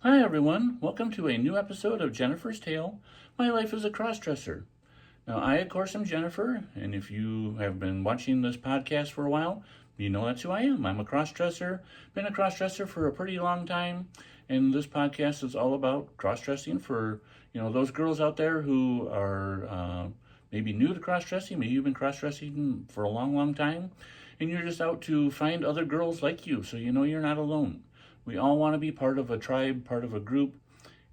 Hi everyone, welcome to a new episode of Jennifer's Tale, My Life as a Crossdresser. Now I of course am Jennifer, and if you have been watching this podcast for a while, you know that's who I am. I'm a crossdresser, been a crossdresser for a pretty long time, and this podcast is all about crossdressing for, those girls out there who are maybe new to crossdressing, maybe you've been crossdressing for a long, long time, and you're just out to find other girls like you, so you know you're not alone. We all want to be part of a tribe, part of a group,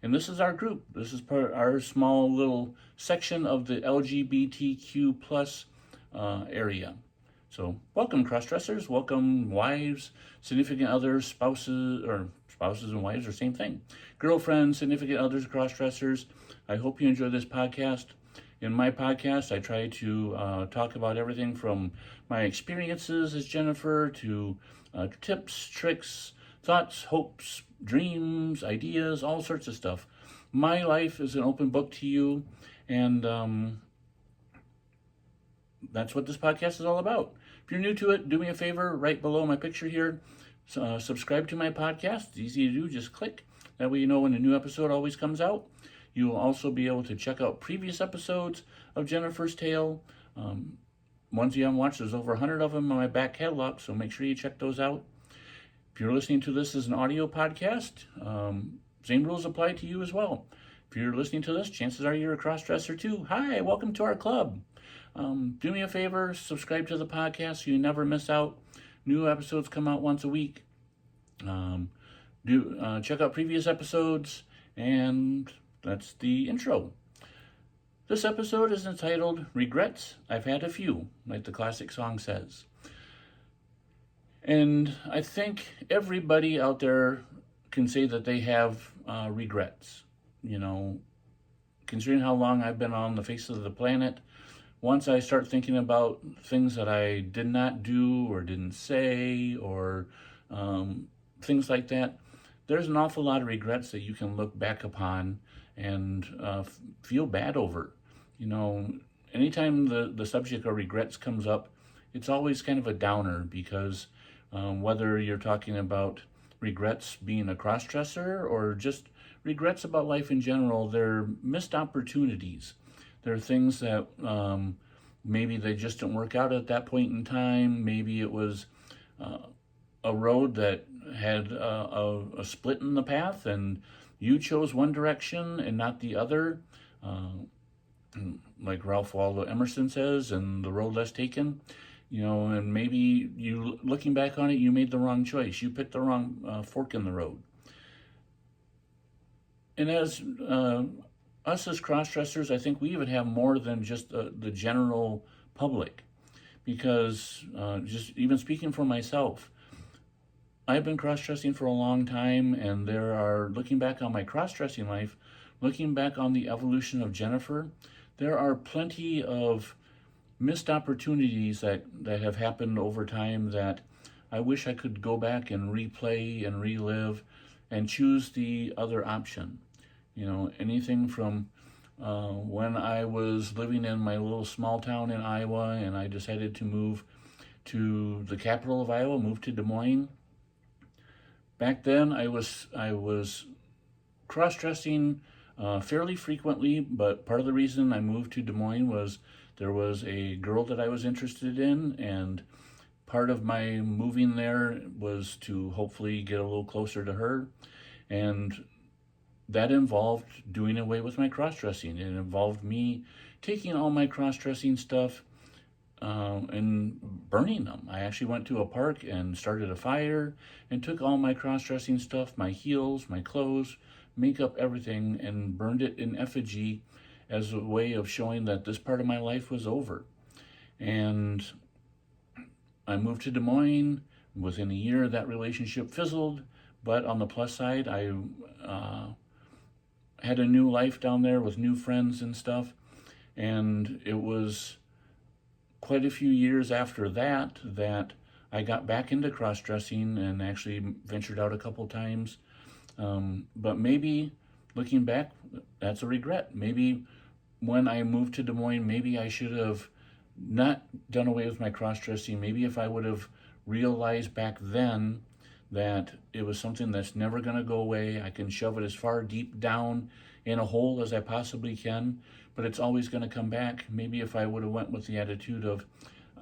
and this is our group. This is our small little section of the LGBTQ plus area. So welcome crossdressers, welcome wives, significant others, spouses and wives are same thing. Girlfriends, significant others, crossdressers. I hope you enjoy this podcast. In my podcast, I try to talk about everything from my experiences as Jennifer to tips, tricks, thoughts, hopes, dreams, ideas, all sorts of stuff. My life is an open book to you, and that's what this podcast is all about. If you're new to it, do me a favor, right below my picture here, subscribe to my podcast. It's easy to do, just click. That way you know when a new episode always comes out. You will also be able to check out previous episodes of Jennifer's Tale. Ones you haven't watched, there's over 100 of them in my back catalog, so make sure you check those out. If you're listening to this as an audio podcast, same rules apply to you as well. If you're listening to this, chances are you're a crossdresser too. Hi, welcome to our club. Do me a favor, subscribe to the podcast so you never miss out. New episodes come out once a week. Check out previous episodes, and that's the intro. This episode is entitled Regrets. I've Had a Few, like the classic song says. And I think everybody out there can say that they have regrets. Considering how long I've been on the face of the planet, once I start thinking about things that I did not do or didn't say or things like that, there's an awful lot of regrets that you can look back upon and feel bad over. Anytime the subject of regrets comes up, it's always kind of a downer because whether you're talking about regrets being a crossdresser or just regrets about life in general, they're missed opportunities. They're things that maybe they just didn't work out at that point in time. Maybe it was a road that had a split in the path and you chose one direction and not the other. Like Ralph Waldo Emerson says, and the road less taken. And maybe you, looking back on it, you made the wrong choice. You picked the wrong fork in the road. And as us as crossdressers, I think we even have more than just the general public. Because just even speaking for myself, I've been crossdressing for a long time, and looking back on my crossdressing life, looking back on the evolution of Jennifer, there are plenty of missed opportunities that have happened over time that I wish I could go back and replay and relive and choose the other option. Anything from when I was living in my little small town in Iowa and I decided to move to the capital of Iowa, move to Des Moines. Back then I was cross-dressing fairly frequently, but part of the reason I moved to Des Moines was there was a girl that I was interested in, and part of my moving there was to hopefully get a little closer to her, and that involved doing away with my cross-dressing. It involved me taking all my cross-dressing stuff and burning them. I actually went to a park and started a fire and took all my cross-dressing stuff, my heels, my clothes, makeup, everything, and burned it in effigy as a way of showing that this part of my life was over. And I moved to Des Moines. Within a year, that relationship fizzled, but on the plus side, I had a new life down there with new friends and stuff, and it was quite a few years after that I got back into cross-dressing and actually ventured out a couple times. But maybe, looking back, that's a regret. Maybe when I moved to Des Moines, maybe I should have not done away with my cross-dressing. Maybe if I would have realized back then that it was something that's never going to go away. I can shove it as far deep down in a hole as I possibly can, but it's always going to come back. Maybe if I would have went with the attitude of,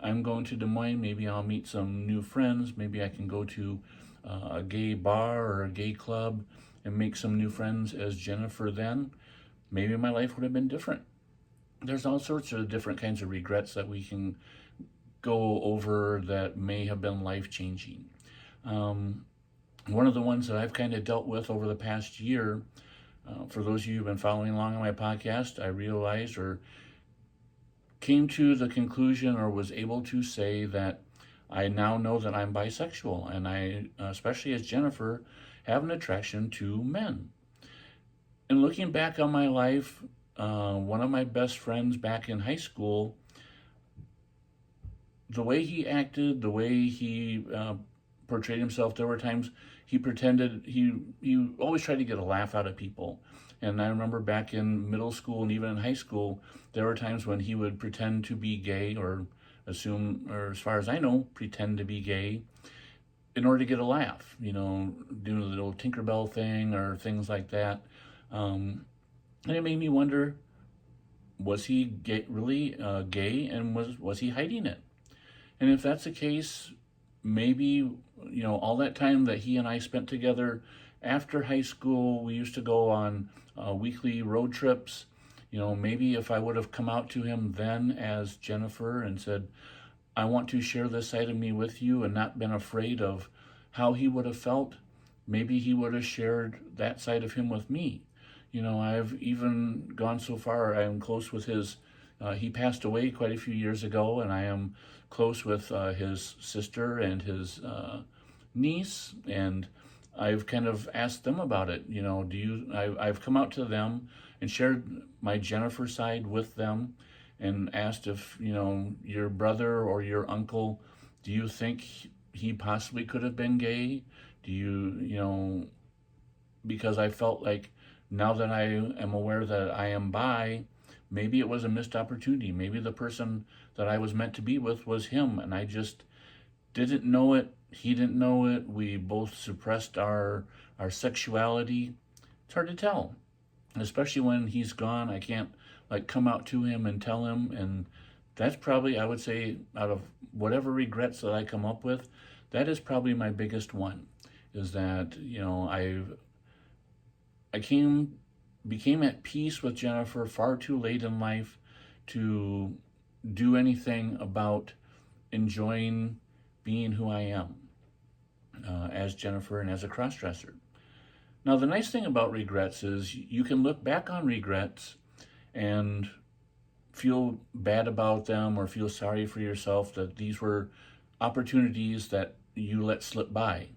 I'm going to Des Moines, maybe I'll meet some new friends, maybe I can go to a gay bar or a gay club and make some new friends as Jennifer then, maybe my life would have been different. There's all sorts of different kinds of regrets that we can go over that may have been life-changing. One of the ones that I've kind of dealt with over the past year, for those of you who've been following along on my podcast, I realized or came to the conclusion or was able to say that I now know that I'm bisexual, and I, especially as Jennifer, have an attraction to men. And looking back on my life, one of my best friends back in high school, the way he acted, the way he portrayed himself, there were times he pretended, he always tried to get a laugh out of people. And I remember back in middle school and even in high school, there were times when he would pretend to be gay or assume, or as far as I know, pretend to be gay in order to get a laugh, doing the little Tinkerbell thing or things like that. And it made me wonder, was he really gay, and was he hiding it? And if that's the case, maybe, all that time that he and I spent together after high school, we used to go on weekly road trips. Maybe if I would have come out to him then as Jennifer and said, I want to share this side of me with you, and not been afraid of how he would have felt, maybe he would have shared that side of him with me. I've even gone so far, I am close with he passed away quite a few years ago, and I am close with his sister and his niece, and I've kind of asked them about it. I've come out to them and shared my Jennifer side with them and asked if, your brother or your uncle, do you think he possibly could have been gay? Do you, because I felt like now that I am aware that I am bi, maybe it was a missed opportunity. Maybe the person that I was meant to be with was him, and I just didn't know it. He didn't know it. We both suppressed our sexuality. It's hard to tell, especially when he's gone. I can't come out to him and tell him, and that's probably, I would say, out of whatever regrets that I come up with, that is probably my biggest one, is that, I became at peace with Jennifer far too late in life to do anything about enjoying being who I am as Jennifer and as a crossdresser. Now, the nice thing about regrets is you can look back on regrets and feel bad about them or feel sorry for yourself that these were opportunities that you let slip by.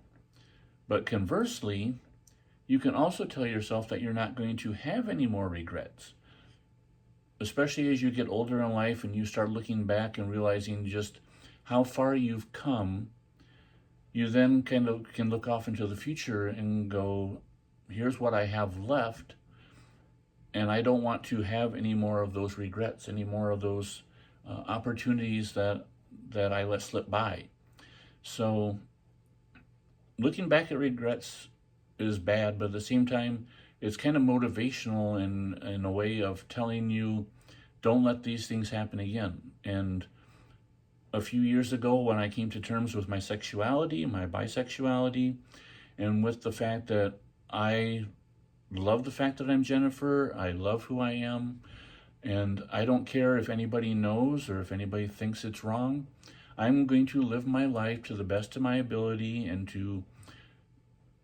But conversely, you can also tell yourself that you're not going to have any more regrets, especially as you get older in life and you start looking back and realizing just how far you've come. You then kind of can look off into the future and go, here's what I have left, and I don't want to have any more of those regrets, any more of those opportunities that I let slip by. So looking back at regrets is bad, but at the same time, it's kind of motivational in a way of telling you, don't let these things happen again. And a few years ago, when I came to terms with my sexuality, my bisexuality, and with the fact that I love the fact that I'm Jennifer, I love who I am, and I don't care if anybody knows or if anybody thinks it's wrong. I'm going to live my life to the best of my ability and to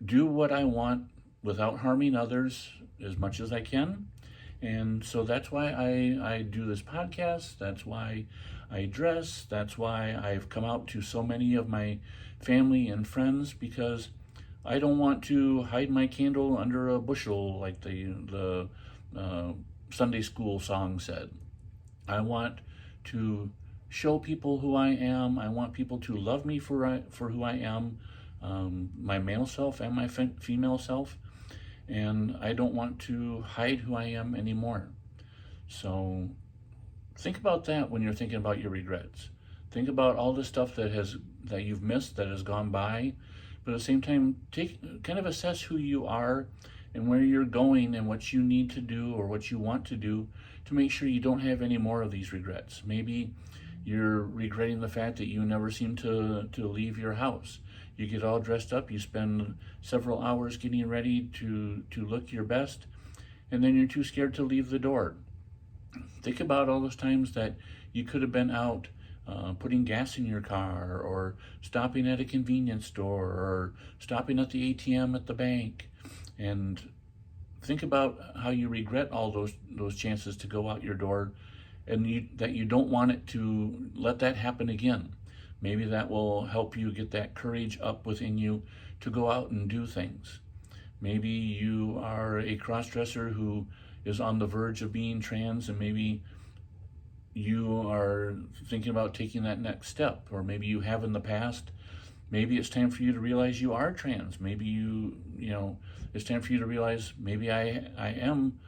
do what I want without harming others as much as I can. And so that's why I do this podcast. That's why I dress. That's why I've come out to so many of my family and friends, because I don't want to hide my candle under a bushel like the Sunday school song said. I want to show people who I am. I want people to love me for who I am, my male self and my female self, and I don't want to hide who I am anymore. So think about that when you're thinking about your regrets. Think about all the stuff that you've missed, that has gone by, but at the same time, kind of assess who you are and where you're going and what you need to do or what you want to do to make sure you don't have any more of these regrets. Maybe you're regretting the fact that you never seem to leave your house. You get all dressed up, you spend several hours getting ready to look your best, and then you're too scared to leave the door. Think about all those times that you could have been out putting gas in your car, or stopping at a convenience store, or stopping at the ATM at the bank. And think about how you regret all those chances to go out your door, and that you don't want it to let that happen again. Maybe that will help you get that courage up within you to go out and do things. Maybe you are a cross-dresser who is on the verge of being trans, and maybe you are thinking about taking that next step, or maybe you have in the past. Maybe it's time for you to realize you are trans. Maybe it's time for you to realize maybe I am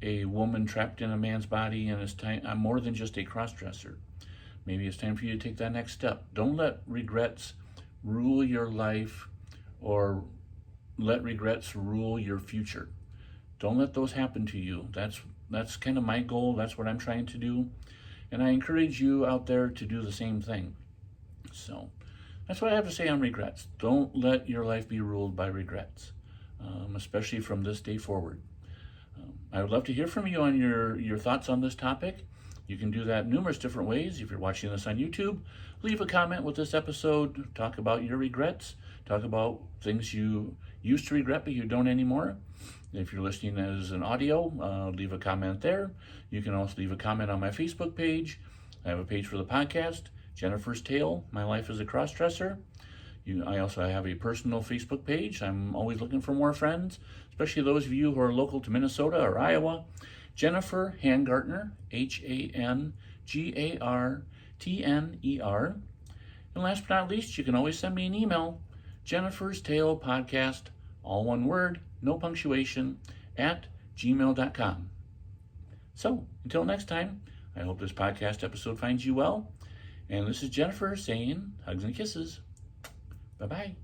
a woman trapped in a man's body, and I'm more than just a cross-dresser. Maybe it's time for you to take that next step. Don't let regrets rule your life, or let regrets rule your future. Don't let those happen to you. That's kind of my goal. That's what I'm trying to do. And I encourage you out there to do the same thing. So that's what I have to say on regrets. Don't let your life be ruled by regrets, especially from this day forward. I would love to hear from you on your thoughts on this topic. You can do that numerous different ways. If you're watching this on YouTube, leave a comment with this episode. Talk about your regrets. Talk about things you used to regret but you don't anymore. If you're listening as an audio, leave a comment there. You can also leave a comment on my Facebook page. I have a page for the podcast, Jennifer's Tale, My Life as a Crossdresser. I also have a personal Facebook page. I'm always looking for more friends, especially those of you who are local to Minnesota or Iowa. Jennifer Hangartner, Hangartner. And last but not least, you can always send me an email, Jennifer's Tale Podcast, all one word, no punctuation, @gmail.com. So, until next time, I hope this podcast episode finds you well. And this is Jennifer saying hugs and kisses. Bye-bye.